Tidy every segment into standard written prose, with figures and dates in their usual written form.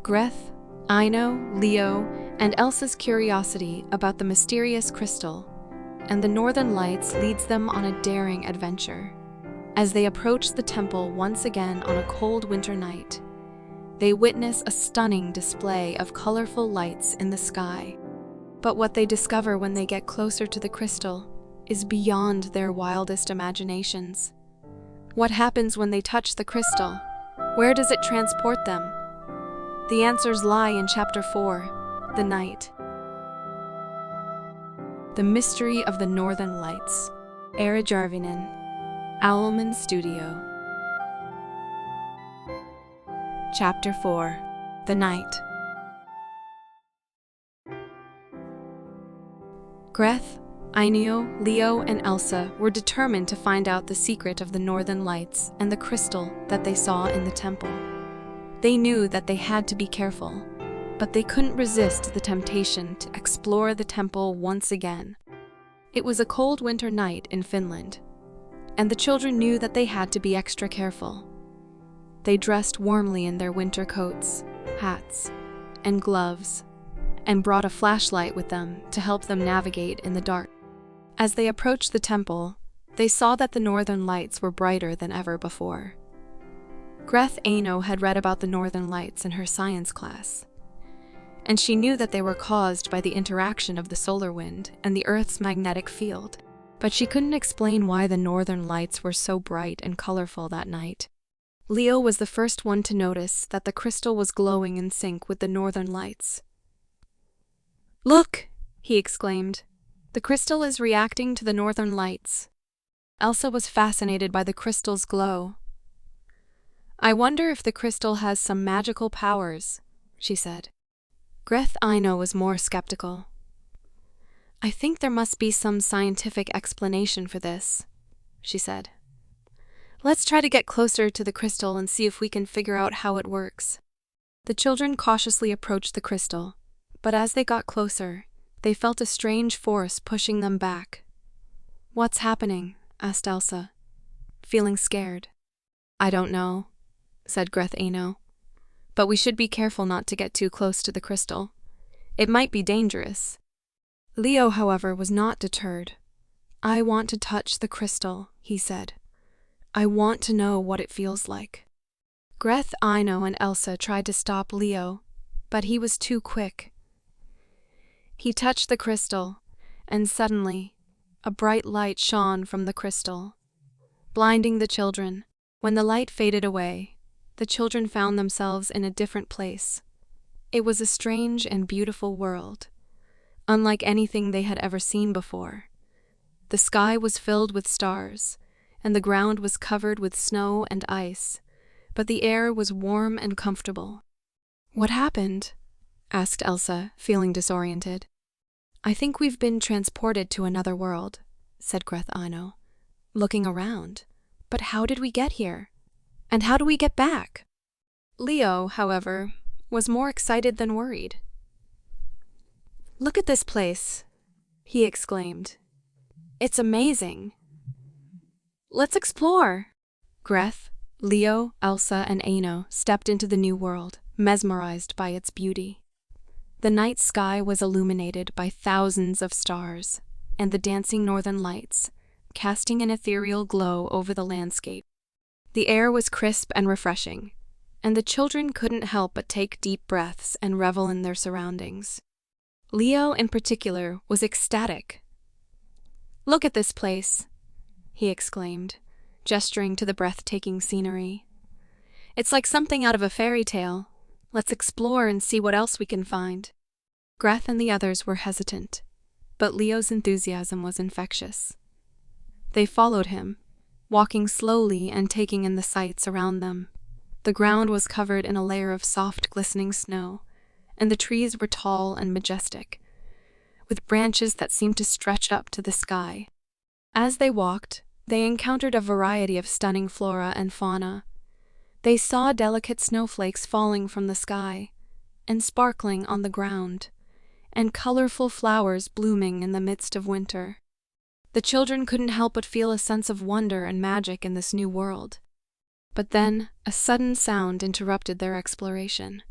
Greth, Aino, Leo, and Elsa's curiosity about the mysterious crystal, and the Northern Lights leads them on a daring adventure. As they approach the temple once again on a cold winter night, they witness a stunning display of colorful lights in the sky. But what they discover when they get closer to the crystal is beyond their wildest imaginations. What happens when they touch the crystal? Where does it transport them? The answers lie in Chapter 4, The Night. The Mystery of the Northern Lights. Eira Järvinen, Owlmanstudio. Chapter 4, The Night. Greth, Aino, Leo, and Elsa were determined to find out the secret of the Northern Lights and the crystal that they saw in the temple. They knew that they had to be careful, but they couldn't resist the temptation to explore the temple once again. It was a cold winter night in Finland, and the children knew that they had to be extra careful. They dressed warmly in their winter coats, hats, and gloves, and brought a flashlight with them to help them navigate in the dark. As they approached the temple, they saw that the Northern Lights were brighter than ever before. Greth Aino had read about the Northern Lights in her science class, and she knew that they were caused by the interaction of the solar wind and the Earth's magnetic field, but she couldn't explain why the Northern Lights were so bright and colorful that night. Leo was the first one to notice that the crystal was glowing in sync with the Northern Lights. "Look!" he exclaimed. "The crystal is reacting to the Northern Lights." Elsa was fascinated by the crystal's glow. "I wonder if the crystal has some magical powers," she said. Greth Aino was more skeptical. "I think there must be some scientific explanation for this," she said. "Let's try to get closer to the crystal and see if we can figure out how it works." The children cautiously approached the crystal, but as they got closer, they felt a strange force pushing them back. "What's happening?" asked Elsa, feeling scared. "I don't know," said Greth Aino, "but we should be careful not to get too close to the crystal. It might be dangerous." Leo, however, was not deterred. "I want to touch the crystal," he said. "I want to know what it feels like." Greth, Aino, and Elsa tried to stop Leo, but he was too quick. He touched the crystal, and suddenly, a bright light shone from the crystal, blinding the children. When the light faded away, the children found themselves in a different place. It was a strange and beautiful world, unlike anything they had ever seen before. The sky was filled with stars, and the ground was covered with snow and ice, but the air was warm and comfortable. "What happened?" asked Elsa, feeling disoriented. "I think we've been transported to another world," said Greth Aino, looking around. "But how did we get here? And how do we get back?" Leo, however, was more excited than worried. "Look at this place," he exclaimed. "It's amazing. Let's explore." Greth, Leo, Elsa, and Aino stepped into the new world, mesmerized by its beauty. The night sky was illuminated by thousands of stars, and the dancing Northern Lights, casting an ethereal glow over the landscape. The air was crisp and refreshing, and the children couldn't help but take deep breaths and revel in their surroundings. Leo, in particular, was ecstatic. "Look at this place," he exclaimed, gesturing to the breathtaking scenery. "It's like something out of a fairy tale. Let's explore and see what else we can find." Greth and the others were hesitant, but Leo's enthusiasm was infectious. They followed him, walking slowly and taking in the sights around them. The ground was covered in a layer of soft, glistening snow, and the trees were tall and majestic, with branches that seemed to stretch up to the sky. As they walked, they encountered a variety of stunning flora and fauna. They saw delicate snowflakes falling from the sky and sparkling on the ground, and colorful flowers blooming in the midst of winter. The children couldn't help but feel a sense of wonder and magic in this new world. But then, a sudden sound interrupted their exploration.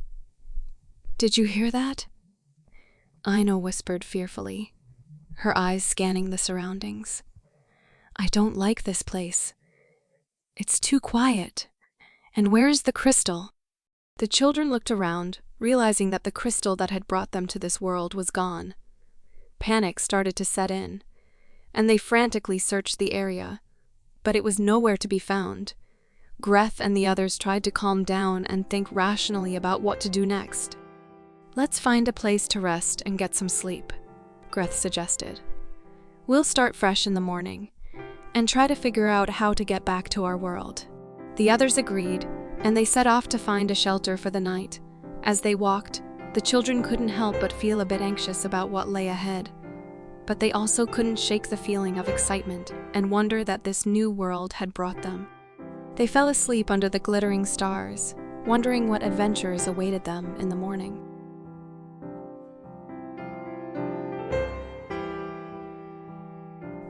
Did you hear that? Aino whispered fearfully, her eyes scanning the surroundings. I don't like this place. It's too quiet. And where is the crystal? The children looked around, realizing that the crystal that had brought them to this world was gone. Panic started to set in, and they frantically searched the area, but it was nowhere to be found. Greth and the others tried to calm down and think rationally about what to do next. Let's find a place to rest and get some sleep, Greth suggested. We'll start fresh in the morning, and try to figure out how to get back to our world. The others agreed, and they set off to find a shelter for the night. As they walked, the children couldn't help but feel a bit anxious about what lay ahead. But they also couldn't shake the feeling of excitement and wonder that this new world had brought them. They fell asleep under the glittering stars, wondering what adventures awaited them in the morning.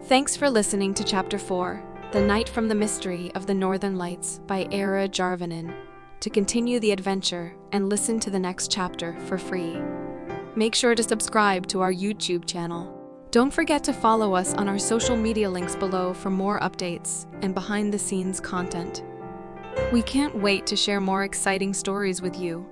Thanks for listening to Chapter 4, The Night from the Mystery of the Northern Lights by Eira Järvinen. To continue the adventure and listen to the next chapter for free, make sure to subscribe to our YouTube channel. Don't forget to follow us on our social media links below for more updates and behind-the-scenes content. We can't wait to share more exciting stories with you.